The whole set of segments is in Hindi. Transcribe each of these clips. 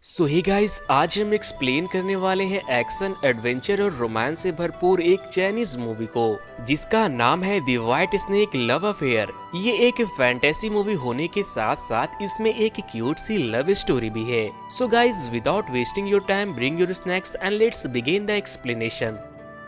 सो हे गाइस, आज हम एक्सप्लेन करने वाले हैं एक्शन एडवेंचर और रोमांस से भरपूर एक चाइनीज मूवी को जिसका नाम है the white snake love affair. ये एक फैंटेसी मूवी होने के साथ साथ इसमें एक क्यूट सी लव स्टोरी भी है। So guys, without wasting your time, bring your snacks and let's begin the explanation.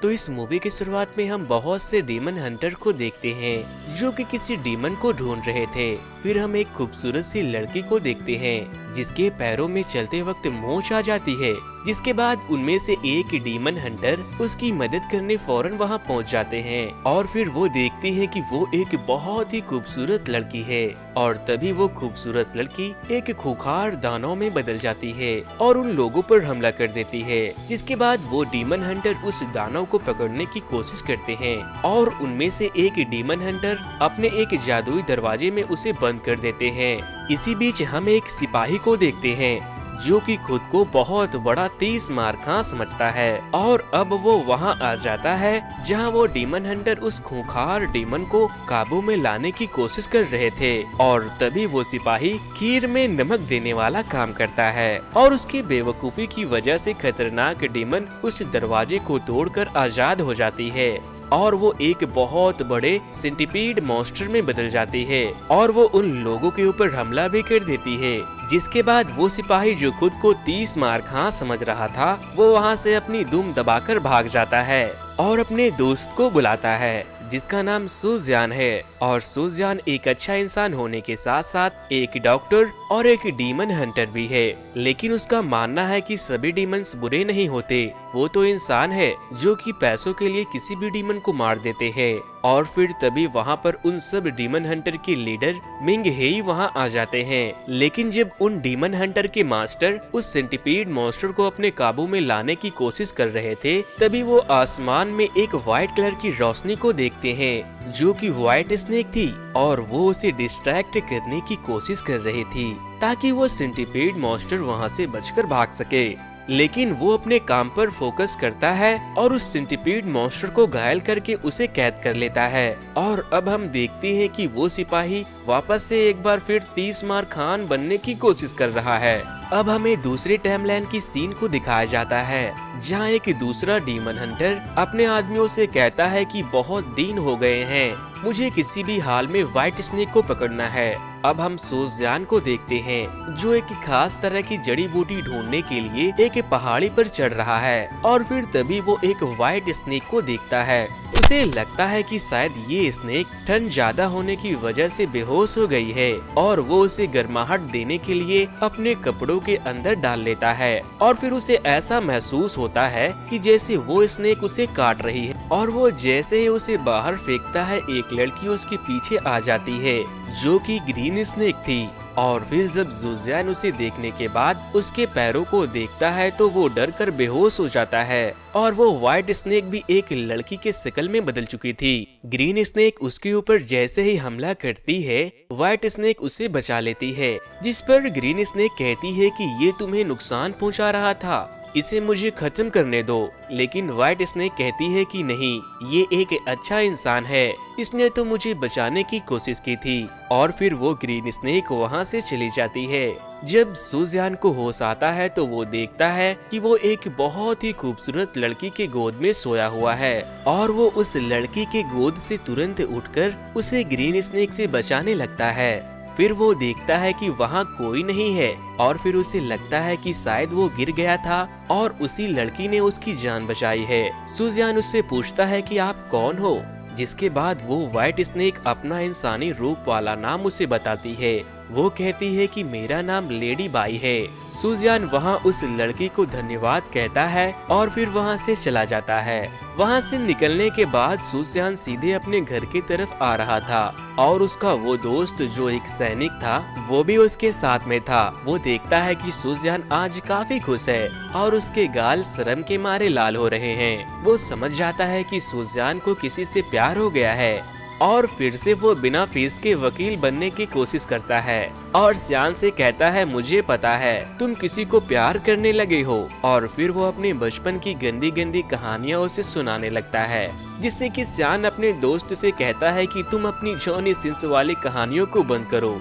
तो इस मूवी की शुरुआत में हम बहुत से डीमन हंटर को देखते हैं जो कि किसी डीमन को ढूंढ रहे थे। फिर हम एक खूबसूरत सी लड़की को देखते हैं जिसके पैरों में चलते वक्त मोच आ जाती है, जिसके बाद उनमें से एक डीमन हंटर उसकी मदद करने फौरन वहां पहुंच जाते हैं और फिर वो देखती है कि वो एक बहुत ही खूबसूरत लड़की है और तभी वो खूबसूरत लड़की एक खूंखार दानव में बदल जाती है और उन लोगों पर हमला कर देती है, जिसके बाद वो डीमन हंटर उस दानव को पकड़ने की कोशिश करते हैं और उनमें से एक डीमन हंटर अपने एक जादुई दरवाजे में उसे बंद कर देते हैं। इसी बीच हम एक सिपाही को देखते हैं जो कि खुद को बहुत बड़ा 30 मार खां समझता है और अब वो वहां आ जाता है जहां वो डीमन हंटर उस खूंखार डीमन को काबू में लाने की कोशिश कर रहे थे और तभी वो सिपाही खीर में नमक देने वाला काम करता है और उसकी बेवकूफी की वजह से खतरनाक डीमन उस दरवाजे को तोड़कर आजाद हो जाती है और वो एक बहुत बड़े सेंटीपीड मॉन्स्टर में बदल जाती है और वो उन लोगों के ऊपर हमला भी कर देती है, जिसके बाद वो सिपाही जो खुद को 30 मार खां समझ रहा था वो वहाँ से अपनी दुम दबाकर भाग जाता है और अपने दोस्त को बुलाता है जिसका नाम सुजियान है। और सुजियान एक अच्छा इंसान होने के साथ साथ एक डॉक्टर और एक डीमन हंटर भी है, लेकिन उसका मानना है कि सभी डीमंस बुरे नहीं होते, वो तो इंसान है जो कि पैसों के लिए किसी भी डीमन को मार देते हैं। और फिर तभी वहाँ पर उन सब डीमन हंटर के लीडर मिंग हेई वहाँ आ जाते हैं, लेकिन जब उन डीमन हंटर के मास्टर उस सेंटीपीड मॉन्स्टर को अपने काबू में लाने की कोशिश कर रहे थे तभी वो आसमान में एक व्हाइट कलर की रोशनी को देखते हैं जो कि व्हाइट स्नेक थी और वो उसे डिस्ट्रैक्ट करने की कोशिश कर रही थी ताकि वो सेंटीपीड मॉन्स्टर वहाँ से बचकर भाग सके, लेकिन वो अपने काम पर फोकस करता है और उस सेंटीपीड मॉन्स्टर को घायल करके उसे कैद कर लेता है। और अब हम देखते हैं कि वो सिपाही वापस से एक बार फिर 30 मार खान बनने की कोशिश कर रहा है। अब हमें दूसरे टाइमलाइन की सीन को दिखाया जाता है जहाँ एक दूसरा डीमन हंटर अपने आदमियों से कहता है कि बहुत दिन हो गए हैं, मुझे किसी भी हाल में व्हाइट स्नेक को पकड़ना है। अब हम सुजियान को देखते हैं जो एक खास तरह की जड़ी बूटी ढूंढने के लिए एक पहाड़ी पर चढ़ रहा है और फिर तभी वो एक व्हाइट स्नेक को देखता है। उसे लगता है कि शायद ये स्नेक ठंड ज्यादा होने की वजह से बेहोश हो गई है और वो उसे गर्माहट देने के लिए अपने कपड़ों के अंदर डाल लेता है और फिर उसे ऐसा महसूस होता है कि जैसे वो स्नेक उसे काट रही है और वो जैसे ही उसे बाहर फेंकता है एक लड़की उसके पीछे आ जाती है जो कि ग्रीन स्नेक थी। और फिर जब सुजियान उसे देखने के बाद उसके पैरों को देखता है तो वो डर कर बेहोश हो जाता है और वो व्हाइट स्नेक भी एक लड़की के शक्ल में बदल चुकी थी। ग्रीन स्नेक उसके ऊपर जैसे ही हमला करती है व्हाइट स्नेक उसे बचा लेती है, जिस पर ग्रीन स्नेक कहती है कि ये तुम्हें नुकसान पहुंचा रहा था, इसे मुझे खत्म करने दो। लेकिन व्हाइट स्नेक कहती है कि नहीं, ये एक अच्छा इंसान है, इसने तो मुझे बचाने की कोशिश की थी। और फिर वो ग्रीन स्नेक वहाँ से चली जाती है। जब सुजियान को होश आता है तो वो देखता है कि वो एक बहुत ही खूबसूरत लड़की के गोद में सोया हुआ है और वो उस लड़की के गोद से तुरंत उठकर उसे ग्रीन स्नेक से बचाने लगता है। फिर वो देखता है कि वहाँ कोई नहीं है और फिर उसे लगता है कि शायद वो गिर गया था और उसी लड़की ने उसकी जान बचाई है। सुजियान उससे पूछता है कि आप कौन हो, जिसके बाद वो व्हाइट स्नेक अपना इंसानी रूप वाला नाम उसे बताती है। वो कहती है कि मेरा नाम लेडी बाई है। सुजियान वहाँ उस लड़की को धन्यवाद कहता है और फिर वहाँ से चला जाता है। वहाँ से निकलने के बाद सुजियान सीधे अपने घर की तरफ आ रहा था और उसका वो दोस्त जो एक सैनिक था वो भी उसके साथ में था। वो देखता है कि सुजियान आज काफी खुश है और उसके गाल शर्म के मारे लाल हो रहे हैं। वो समझ जाता है कि सुजियान को किसी से प्यार हो गया है और फिर से वो बिना फीस के वकील बनने की कोशिश करता है और सियान से कहता है मुझे पता है तुम किसी को प्यार करने लगे हो। और फिर वो अपने बचपन की गंदी गंदी कहानियां उसे सुनाने लगता है, जिससे कि सियान अपने दोस्त से कहता है कि तुम अपनी जॉनी सिंस वाली कहानियों को बंद करो।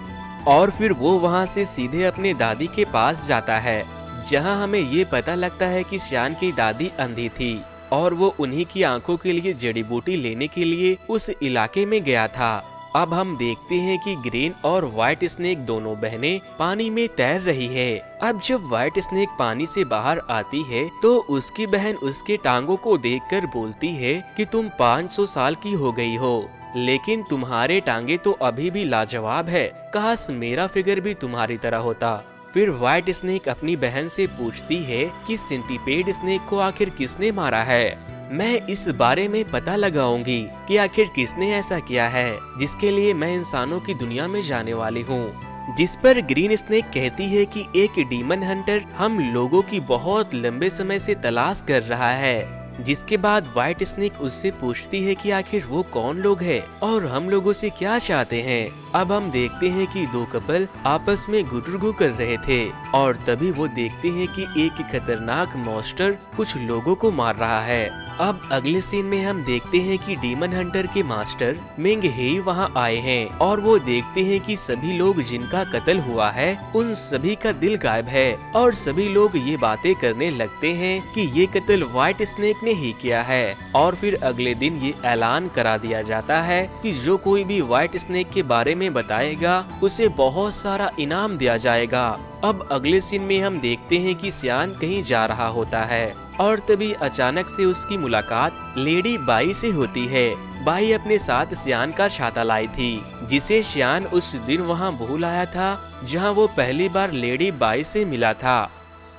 और फिर वो वहाँ से सीधे अपने दादी के पास जाता है जहां हमें ये पता लगता है कि सियान की दादी अंधी थी और वो उन्हीं की आंखों के लिए जड़ी बूटी लेने के लिए उस इलाके में गया था। अब हम देखते हैं कि ग्रीन और व्हाइट स्नेक दोनों बहनें पानी में तैर रही है। अब जब व्हाइट स्नेक पानी से बाहर आती है तो उसकी बहन उसके टांगों को देखकर बोलती है कि तुम 500 साल की हो गई हो, लेकिन तुम्हारे टांगे तो अभी भी लाजवाब है। काश मेरा फिगर भी तुम्हारी तरह होता। फिर व्हाइट स्नेक अपनी बहन से पूछती है कि सेंटीपेड स्नेक को आखिर किसने मारा है। मैं इस बारे में पता लगाऊंगी कि आखिर किसने ऐसा किया है जिसके लिए मैं इंसानों की दुनिया में जाने वाली हूँ। जिस पर ग्रीन स्नेक कहती है कि एक डीमन हंटर हम लोगों की बहुत लंबे समय से तलाश कर रहा है। जिसके बाद व्हाइट स्नेक उससे पूछती है कि आखिर वो कौन लोग हैं और हम लोगों से क्या चाहते हैं। अब हम देखते हैं कि दो कपल आपस में गुटरगू कर रहे थे और तभी वो देखते हैं कि एक खतरनाक मॉन्स्टर कुछ लोगों को मार रहा है। अब अगले सीन में हम देखते हैं कि डीमन हंटर के मास्टर मिंग हेई वहाँ आए हैं और वो देखते हैं कि सभी लोग जिनका कत्ल हुआ है उन सभी का दिल गायब है और सभी लोग ये बातें करने लगते हैं कि ये कत्ल व्हाइट स्नेक ने ही किया है। और फिर अगले दिन ये ऐलान करा दिया जाता है कि जो कोई भी व्हाइट स्नेक के बारे में बताएगा उसे बहुत सारा इनाम दिया जाएगा। अब अगले सीन में हम देखते हैं कि सियान कहीं जा रहा होता है और तभी अचानक से उसकी मुलाकात लेडी बाई से होती है। बाई अपने साथ सियान का छाता लाई थी जिसे सियान उस दिन वहां भूल आया था जहां वो पहली बार लेडी बाई से मिला था।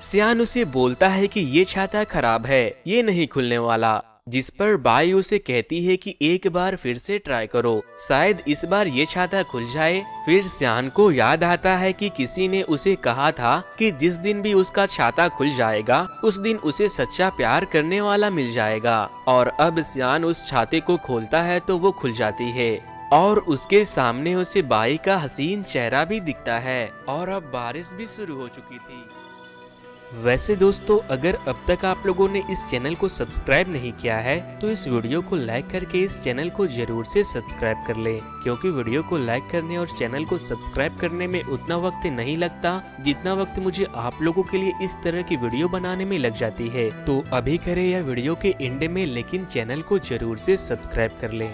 सियान उसे बोलता है कि ये छाता खराब है, ये नहीं खुलने वाला। जिस पर बाई उसे कहती है कि एक बार फिर से ट्राई करो, शायद इस बार ये छाता खुल जाए। फिर सियान को याद आता है कि किसी ने उसे कहा था कि जिस दिन भी उसका छाता खुल जाएगा उस दिन उसे सच्चा प्यार करने वाला मिल जाएगा। और अब सियान उस छाते को खोलता है तो वो खुल जाती है और उसके सामने उसे बाई का हसीन चेहरा भी दिखता है और अब बारिश भी शुरू हो चुकी थी। वैसे दोस्तों, अगर अब तक आप लोगों ने इस चैनल को सब्सक्राइब नहीं किया है तो इस वीडियो को लाइक करके इस चैनल को जरूर से सब्सक्राइब कर लें, क्योंकि वीडियो को लाइक करने और चैनल को सब्सक्राइब करने में उतना वक्त नहीं लगता जितना वक्त मुझे आप लोगों के लिए इस तरह की वीडियो बनाने में लग जाती है। तो अभी करें या वीडियो के एंड में, लेकिन चैनल को जरूर से सब्सक्राइब कर लें।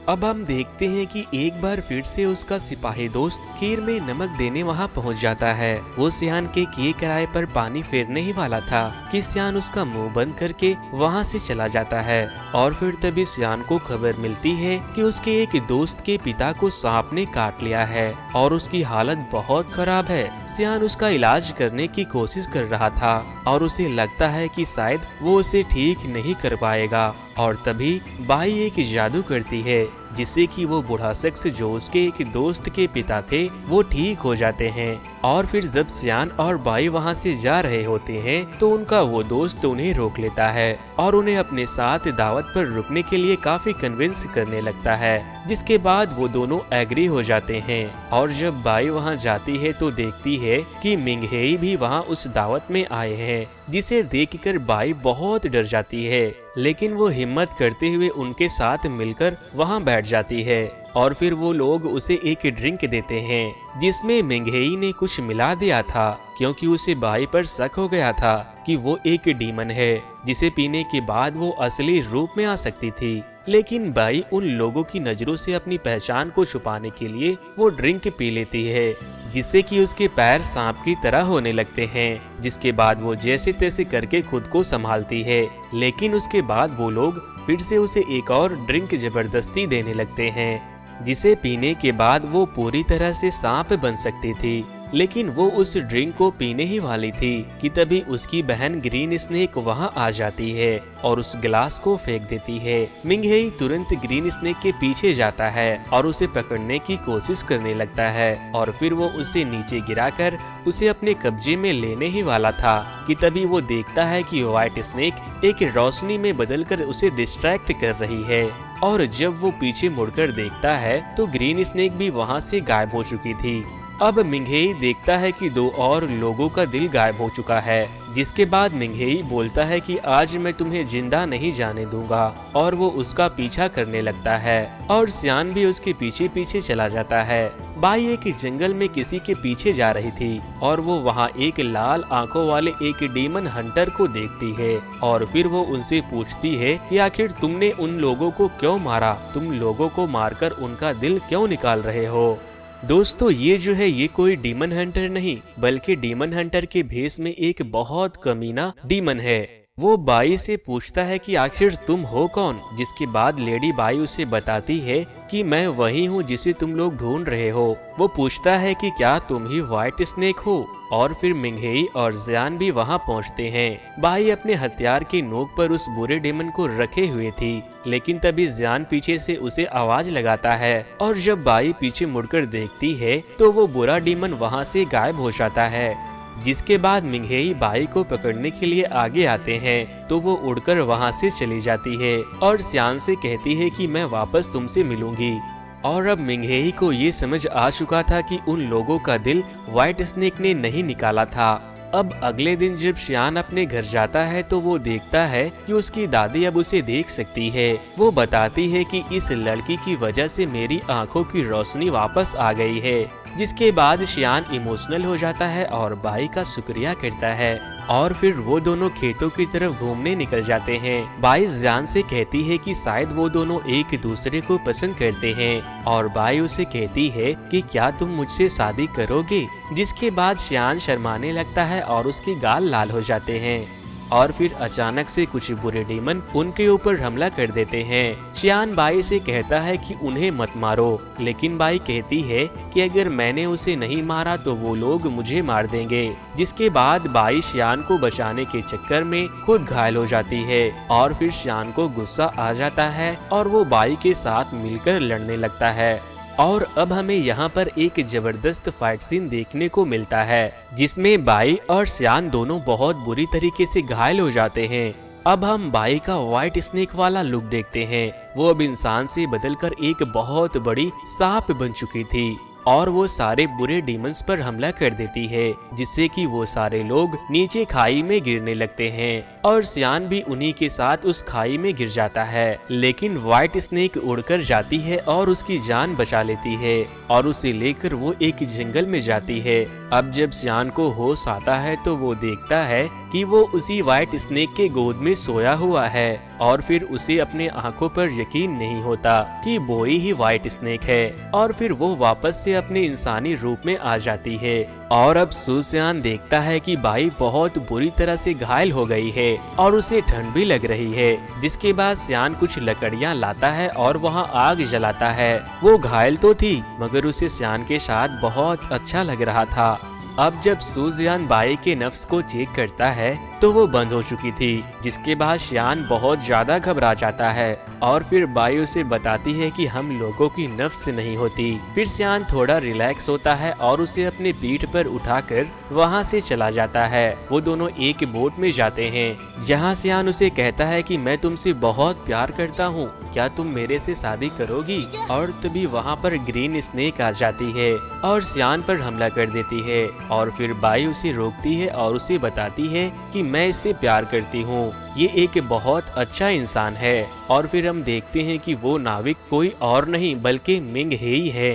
अब हम देखते हैं कि एक बार फिर से उसका सिपाही दोस्त खीर में नमक देने वहां पहुंच जाता है। वो सियान के किए कराए पर पानी फेरने ही वाला था कि सियान उसका मुंह बंद करके वहां से चला जाता है। और फिर तभी सियान को खबर मिलती है कि उसके एक दोस्त के पिता को सांप ने काट लिया है और उसकी हालत बहुत खराब है। सियान उसका इलाज करने की कोशिश कर रहा था और उसे लगता है कि शायद वो उसे ठीक नहीं कर पाएगा। और तभी बाई एक जादू करती है जिससे कि वो बूढ़ा शख्स जो उसके एक दोस्त के पिता थे वो ठीक हो जाते हैं। और फिर जब सियान और बाई वहां से जा रहे होते हैं तो उनका वो दोस्त उन्हें रोक लेता है और उन्हें अपने साथ दावत पर रुकने के लिए काफी कन्विंस करने लगता है, जिसके बाद वो दोनों एग्री हो जाते हैं। और जब बाई वहां जाती है तो देखती है कि मिंग हेई भी वहां उस दावत में आए हैं, जिसे देखकर बाई बहुत डर जाती है, लेकिन वो हिम्मत करते हुए उनके साथ मिलकर वहां बैठ जाती है। और फिर वो लोग उसे एक ड्रिंक देते हैं जिसमें मिंग हेई ने कुछ मिला दिया था, क्योंकि उसे बाई पर शक हो गया था कि वो एक डीमन है जिसे पीने के बाद वो असली रूप में आ सकती थी। लेकिन बाई उन लोगों की नजरों से अपनी पहचान को छुपाने के लिए वो ड्रिंक पी लेती है, जिससे कि उसके पैर सांप की तरह होने लगते हैं। जिसके बाद वो जैसे तैसे करके खुद को संभालती है, लेकिन उसके बाद वो लोग फिर से उसे एक और ड्रिंक जबरदस्ती देने लगते हैं, जिसे पीने के बाद वो पूरी तरह से सांप बन सकती थी। लेकिन वो उस ड्रिंक को पीने ही वाली थी कि तभी उसकी बहन ग्रीन स्नेक वहां आ जाती है और उस गिलास को फेंक देती है। मिंग हेई तुरंत ग्रीन स्नेक के पीछे जाता है और उसे पकड़ने की कोशिश करने लगता है और फिर वो उसे नीचे गिराकर उसे अपने कब्जे में लेने ही वाला था कि तभी वो देखता है कि व्हाइट स्नेक एक रोशनी में बदलकर उसे डिस्ट्रैक्ट कर रही है। और जब वो पीछे मुड़कर देखता है तो ग्रीन स्नेक भी वहाँ से गायब हो चुकी थी। अब मिंगहेई देखता है कि 2 और लोगों का दिल गायब हो चुका है, जिसके बाद मिंगहेई बोलता है कि आज मैं तुम्हें जिंदा नहीं जाने दूंगा, और वो उसका पीछा करने लगता है और सियान भी उसके पीछे पीछे चला जाता है। बाई एक जंगल में किसी के पीछे जा रही थी और वो वहाँ एक लाल आंखों वाले एक डीमन हंटर को देखती है और फिर वो उनसे पूछती है कि आखिर तुमने उन लोगों को क्यों मारा, तुम लोगों को मारकर उनका दिल क्यों निकाल रहे हो। दोस्तों ये जो है ये कोई डीमन हंटर नहीं बल्कि डीमन हंटर के भेष में एक बहुत कमीना डीमन है। वो बाई से पूछता है कि आखिर तुम हो कौन, जिसके बाद लेडी बाई उसे बताती है कि मैं वही हूँ जिसे तुम लोग ढूंढ रहे हो। वो पूछता है कि क्या तुम ही व्हाइट स्नेक हो, और फिर मिंगहेई और जियान भी वहाँ पहुँचते हैं। बाई अपने हथियार की नोक पर उस बुरे डेमन को रखे हुए थी, लेकिन तभी जियान पीछे से उसे आवाज लगाता है और जब बाई पीछे मुड़कर देखती है तो वो बुरा डेमन वहाँ से गायब हो जाता है। जिसके बाद मिंगहेई बाई को पकड़ने के लिए आगे आते हैं तो वो उड़कर वहाँ से चली जाती है और सियान से कहती है कि मैं वापस तुमसे मिलूंगी। और अब मिंगहेई को ये समझ आ चुका था कि उन लोगों का दिल व्हाइट स्नेक ने नहीं निकाला था। अब अगले दिन जब सियान अपने घर जाता है तो वो देखता है कि उसकी दादी अब उसे देख सकती है। वो बताती है कि इस लड़की की वजह से मेरी आंखों की रोशनी वापस आ गई है। जिसके बाद सियान इमोशनल हो जाता है और बाई का शुक्रिया करता है और फिर वो दोनों खेतों की तरफ घूमने निकल जाते हैं। बाई जियान से कहती है कि शायद वो दोनों एक दूसरे को पसंद करते हैं और बाई उसे कहती है कि क्या तुम मुझसे शादी करोगे। जिसके बाद सियान शर्माने लगता है और उसके गाल लाल हो जाते हैं और फिर अचानक से कुछ बुरे डीमन उनके ऊपर हमला कर देते हैं। सियान बाई से कहता है कि उन्हें मत मारो, लेकिन बाई कहती है कि अगर मैंने उसे नहीं मारा तो वो लोग मुझे मार देंगे। जिसके बाद बाई सियान को बचाने के चक्कर में खुद घायल हो जाती है और फिर सियान को गुस्सा आ जाता है और वो बाई के साथ मिलकर लड़ने लगता है। और अब हमें यहाँ पर एक जबरदस्त फाइट सीन देखने को मिलता है जिसमें बाई और सियान दोनों बहुत बुरी तरीके से घायल हो जाते हैं। अब हम बाई का व्हाइट स्नेक वाला लुक देखते हैं। वो अब इंसान से बदलकर एक बहुत बड़ी सांप बन चुकी थी और वो सारे बुरे डीमंस पर हमला कर देती है, जिससे कि वो सारे लोग नीचे खाई में गिरने लगते हैं और सियान भी उन्हीं के साथ उस खाई में गिर जाता है। लेकिन व्हाइट स्नेक उड़कर जाती है और उसकी जान बचा लेती है और उसे लेकर वो एक जंगल में जाती है। अब जब सियान को होश आता है तो वो देखता है कि वो उसी व्हाइट स्नेक के गोद में सोया हुआ है और फिर उसे अपने आंखों पर यकीन नहीं होता कि वो ही व्हाइट स्नेक है और फिर वो वापस से अपने इंसानी रूप में आ जाती है। और अब सियान देखता है कि बाई बहुत बुरी तरह से घायल हो गई है और उसे ठंड भी लग रही है। जिसके बाद सियान कुछ लकड़ियां लाता है और वहां आग जलाता है। वो घायल तो थी मगर उसे सियान के साथ बहुत अच्छा लग रहा था। अब जब सियान बाई के नफ्स को चेक करता है तो वो बंद हो चुकी थी। जिसके बाद सियान बहुत ज्यादा घबरा जाता है और फिर बाई उसे बताती है कि हम लोगों की नफ्स नहीं होती। फिर सियान थोड़ा रिलैक्स होता है और उसे अपने पीठ पर उठाकर वहाँ से चला जाता है। वो दोनों एक बोट में जाते हैं जहाँ सियान उसे कहता है कि मैं तुमसे बहुत प्यार करता हूँ, क्या तुम मेरे से शादी करोगी। और तभी वहाँ पर ग्रीन स्नेक आ जाती है और सियान पर हमला कर देती है और फिर बाई उसे रोकती है और उसे बताती है कि मैं इससे प्यार करती हूँ, ये एक बहुत अच्छा इंसान है। और फिर हम देखते हैं कि वो नाविक कोई और नहीं बल्कि मिंगहेई है।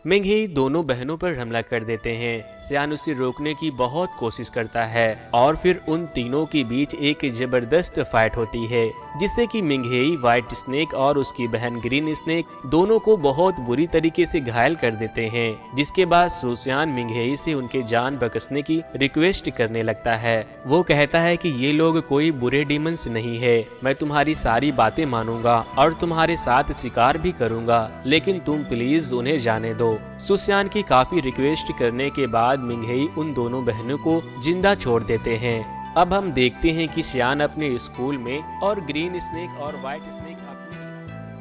मिंगहेई दोनों बहनों पर हमला कर देते हैं। सियान उसे रोकने की बहुत कोशिश करता है और फिर उन तीनों के बीच एक जबरदस्त फाइट होती है जिससे कि मिंगहेई व्हाइट स्नेक और उसकी बहन ग्रीन स्नेक दोनों को बहुत बुरी तरीके से घायल कर देते हैं। जिसके बाद सियान मिंगहेई से उनके जान बख्शने की रिक्वेस्ट करने लगता है। वो कहता है कि ये लोग कोई बुरे डीमंस नहीं है, मैं तुम्हारी सारी बातें मानूंगा और तुम्हारे साथ शिकार भी करूंगा, लेकिन तुम प्लीज उन्हें जाने दो। सियान की काफी रिक्वेस्ट करने के बाद मिंगहेई उन दोनों बहनों को जिंदा छोड़ देते हैं। अब हम देखते हैं कि सियान अपने स्कूल में और ग्रीन स्नेक और व्हाइट स्नेक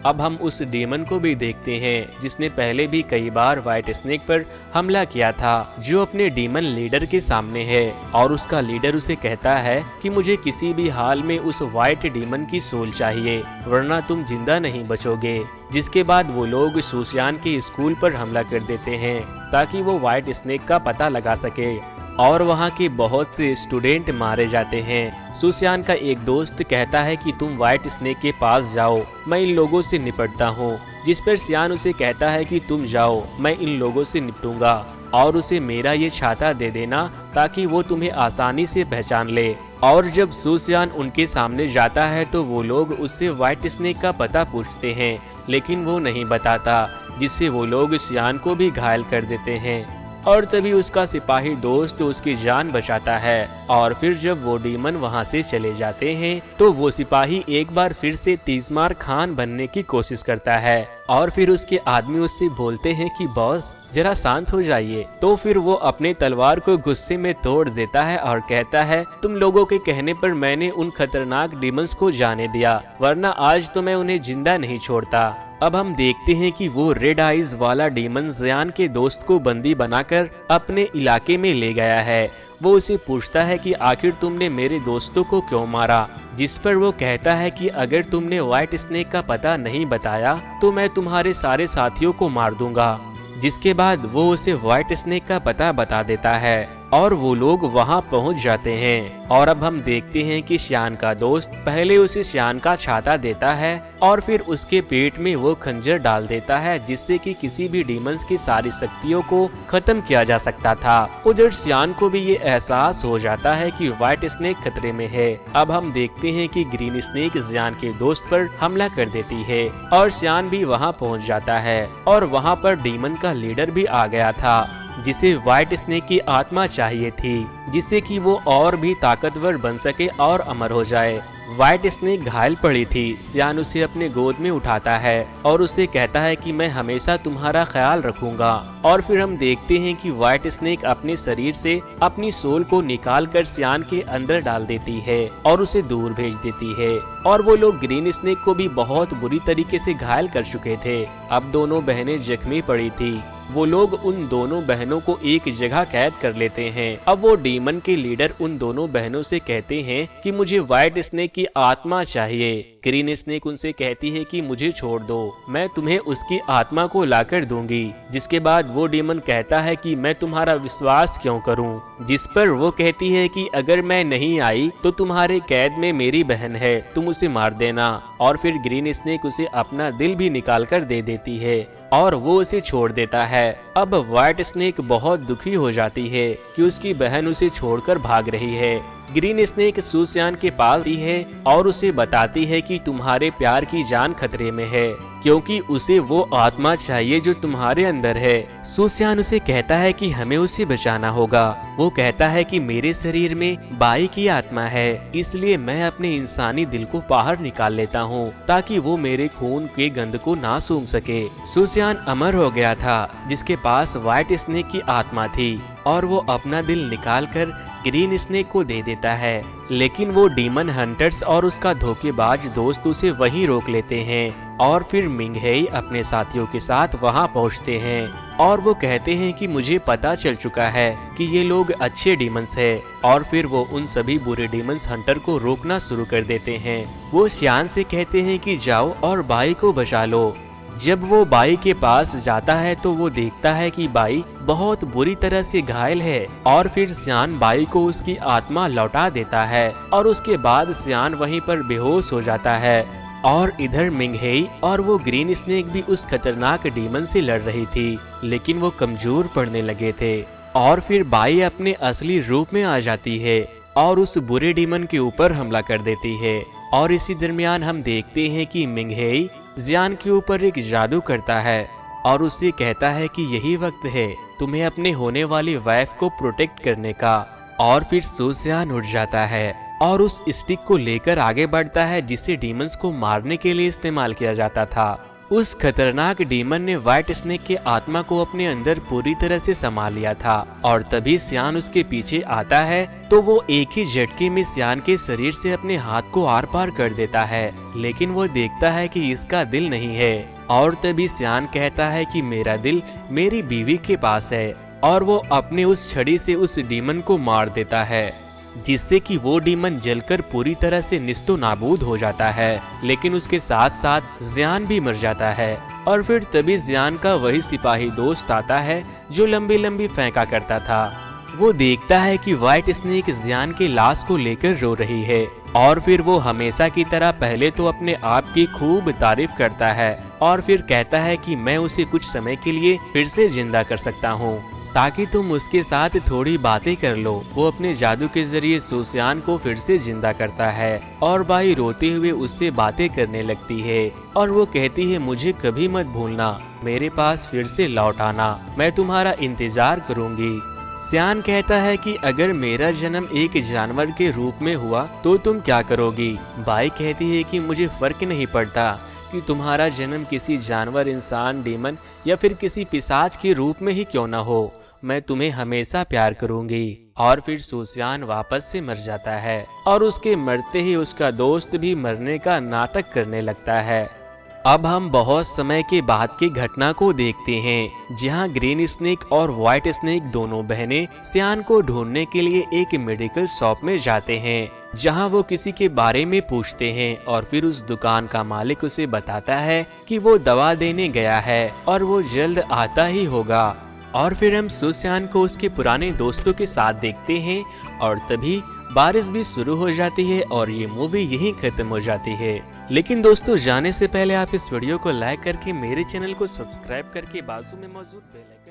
अब हम उस डेमन को भी देखते हैं जिसने पहले भी कई बार व्हाइट स्नेक पर हमला किया था, जो अपने डेमन लीडर के सामने है और उसका लीडर उसे कहता है कि मुझे किसी भी हाल में उस व्हाइट डेमन की सोल चाहिए वरना तुम जिंदा नहीं बचोगे। जिसके बाद वो लोग सुसियान के स्कूल पर हमला कर देते हैं ताकि वो व्हाइट स्नेक का पता लगा सके और वहाँ के बहुत से स्टूडेंट मारे जाते हैं। सुसियान का एक दोस्त कहता है कि तुम व्हाइट स्नेक के पास जाओ, मैं इन लोगों से निपटता हूँ, जिस पर सियान उसे कहता है कि तुम जाओ, मैं इन लोगों से निपटूंगा और उसे मेरा ये छाता दे देना ताकि वो तुम्हें आसानी से पहचान ले। और जब सुसियान उनके सामने जाता है तो वो लोग उससे व्हाइट स्नेक का पता पूछते हैं, लेकिन वो नहीं बताता, जिससे वो लोग सियान को भी घायल कर देते हैं। और तभी उसका सिपाही दोस्त उसकी जान बचाता है। और फिर जब वो डीमन वहाँ से चले जाते हैं तो वो सिपाही एक बार फिर से तीसमार खान बनने की कोशिश करता है और फिर उसके आदमी उससे बोलते हैं कि बॉस जरा शांत हो जाइए। तो फिर वो अपने तलवार को गुस्से में तोड़ देता है और कहता है तुम लोगों के कहने पर मैंने उन खतरनाक डीमंस को जाने दिया, वरना आज तो मैं उन्हें जिंदा नहीं छोड़ता। अब हम देखते हैं कि वो रेड आइज वाला डीमन जियान के दोस्त को बंदी बनाकर अपने इलाके में ले गया है। वो उसे पूछता है कि आखिर तुमने मेरे दोस्तों को क्यों मारा, जिस पर वो कहता है कि अगर तुमने व्हाइट स्नेक का पता नहीं बताया तो मैं तुम्हारे सारे साथियों को मार दूंगा। जिसके बाद वो उसे व्हाइट स्नेक का पता बता देता है और वो लोग वहां पहुंच जाते हैं। और अब हम देखते हैं कि सियान का दोस्त पहले उसे सियान का छाता देता है और फिर उसके पेट में वो खंजर डाल देता है, जिससे कि किसी भी डीमंस की सारी शक्तियों को खत्म किया जा सकता था। उधर सियान को भी ये एहसास हो जाता है कि व्हाइट स्नेक खतरे में है। अब हम देखते हैं कि ग्रीन स्नेक सियान के दोस्त पर हमला कर देती है और सियान भी वहाँ पहुँच जाता है और वहाँ पर डीमन का लीडर भी आ गया था, जिसे व्हाइट स्नेक की आत्मा चाहिए थी, जिससे कि वो और भी ताकतवर बन सके और अमर हो जाए। व्हाइट स्नेक घायल पड़ी थी। सियान उसे अपने गोद में उठाता है और उसे कहता है कि मैं हमेशा तुम्हारा ख्याल रखूंगा। और फिर हम देखते हैं कि व्हाइट स्नेक अपने शरीर से अपनी सोल को निकाल कर सियान के अंदर डाल देती है और उसे दूर भेज देती है। और वो लोग ग्रीन स्नेक को भी बहुत बुरी तरीके से घायल कर चुके थे। अब दोनों बहनें जख्मी पड़ी थी। वो लोग उन दोनों बहनों को एक जगह कैद कर लेते हैं। अब वो डीमन के लीडर उन दोनों बहनों से कहते हैं कि मुझे व्हाइट स्नेक की आत्मा चाहिए। ग्रीन स्नेक उनसे कहती है कि मुझे छोड़ दो, मैं तुम्हें उसकी आत्मा को लाकर दूंगी। जिसके बाद वो डीमन कहता है कि मैं तुम्हारा विश्वास क्यों करूं? जिस पर वो कहती है कि अगर मैं नहीं आई तो तुम्हारे कैद में मेरी बहन है, तुम उसे मार देना। और फिर ग्रीन स्नेक उसे अपना दिल भी निकाल कर दे देती है और वो उसे छोड़ देता है। अब व्हाइट स्नेक बहुत दुखी हो जाती है कि उसकी बहन उसे छोड़कर भाग रही है। ग्रीन स्नेक सुसियान के पास आती है और उसे बताती है कि तुम्हारे प्यार की जान खतरे में है, क्योंकि उसे वो आत्मा चाहिए जो तुम्हारे अंदर है। सुसियान उसे कहता है कि हमें उसे बचाना होगा। वो कहता है कि मेरे शरीर में बाई की आत्मा है, इसलिए मैं अपने इंसानी दिल को बाहर निकाल लेता हूँ ताकि वो मेरे खून के गंध को ना सूंघ सके। सुसियान अमर हो गया था, जिसके पास व्हाइट स्नेक की आत्मा थी, और वो अपना दिल निकाल कर ग्रीन स्नेक को दे देता है। लेकिन वो डीमन हंटर्स और उसका धोखेबाज दोस्त उसे वहीं रोक लेते हैं और फिर मिंगहेई अपने साथियों के साथ वहां पहुंचते हैं और वो कहते हैं कि मुझे पता चल चुका है कि ये लोग अच्छे डीमंस हैं। और फिर वो उन सभी बुरे डीमंस हंटर को रोकना शुरू कर देते हैं। वो सियान से कहते हैं कि जाओ और बाई को बचा लो। जब वो बाई के पास जाता है तो वो देखता है कि बाई बहुत बुरी तरह से घायल है और फिर सियान बाई को उसकी आत्मा लौटा देता है और उसके बाद सियान वहीं पर बेहोश हो जाता है। और इधर मिंगहेई और वो ग्रीन स्नेक भी उस खतरनाक डीमन से लड़ रही थी, लेकिन वो कमजोर पड़ने लगे थे। और फिर बाई अपने असली रूप में आ जाती है और उस बुरे डीमन के ऊपर हमला कर देती है। और इसी दरमियान हम देखते हैं कि मिंगहेई जियान के ऊपर एक जादू करता है और उससे कहता है कि यही वक्त है तुम्हें अपने होने वाली वाइफ को प्रोटेक्ट करने का। और फिर सुसियान उठ जाता है और उस स्टिक को लेकर आगे बढ़ता है जिसे डीमंस को मारने के लिए इस्तेमाल किया जाता था। उस खतरनाक डीमन ने व्हाइट स्नेक के आत्मा को अपने अंदर पूरी तरह से समा लिया था और तभी सियान उसके पीछे आता है तो वो एक ही झटके में सियान के शरीर से अपने हाथ को आर पार कर देता है, लेकिन वो देखता है कि इसका दिल नहीं है। और तभी सियान कहता है कि मेरा दिल मेरी बीवी के पास है और वो अपने उस छड़ी से उस डीमन को मार देता है। जिससे कि वो डीमन जलकर पूरी तरह से निस्तो नाबूद हो जाता है। लेकिन उसके साथ साथ जियान भी मर जाता है और फिर तभी जियान का वही सिपाही दोस्त आता है जो लंबी लंबी फेंका करता था। वो देखता है कि व्हाइट स्नेक जियान के लाश को लेकर रो रही है और फिर वो हमेशा की तरह पहले तो अपने आप की खूब तारीफ करता है और फिर कहता है कि मैं उसे कुछ समय के लिए फिर से जिंदा कर सकता हूँ ताकि तुम उसके साथ थोड़ी बातें कर लो। वो अपने जादू के जरिए सुसियान को फिर से जिंदा करता है और बाई रोते हुए उससे बातें करने लगती है और वो कहती है मुझे कभी मत भूलना, मेरे पास फिर से लौट आना, मैं तुम्हारा इंतजार करूंगी। सियान कहता है कि अगर मेरा जन्म एक जानवर के रूप में हुआ तो तुम क्या करोगी। बाई कहती है कि मुझे फर्क नहीं पड़ता कि तुम्हारा जन्म किसी जानवर, इंसान, डीमन या फिर किसी पिशाच के रूप में ही क्यों ना हो, मैं तुम्हें हमेशा प्यार करूंगी। और फिर सुसियान वापस से मर जाता है और उसके मरते ही उसका दोस्त भी मरने का नाटक करने लगता है। अब हम बहुत समय के बाद की घटना को देखते हैं जहां ग्रीन स्नेक और व्हाइट स्नेक दोनों बहनें सियान को ढूंढने के लिए एक मेडिकल शॉप में जाते हैं जहां वो किसी के बारे में पूछते हैं और फिर उस दुकान का मालिक उसे बताता है कि वो दवा देने गया है और वो जल्द आता ही होगा। और फिर हम सुसियान को उसके पुराने दोस्तों के साथ देखते हैं और तभी बारिश भी शुरू हो जाती है और ये मूवी यहीं खत्म हो जाती है। लेकिन दोस्तों जाने से पहले आप इस वीडियो को लाइक करके मेरे चैनल को सब्सक्राइब करके बाजू में मौजूद बेल आइकन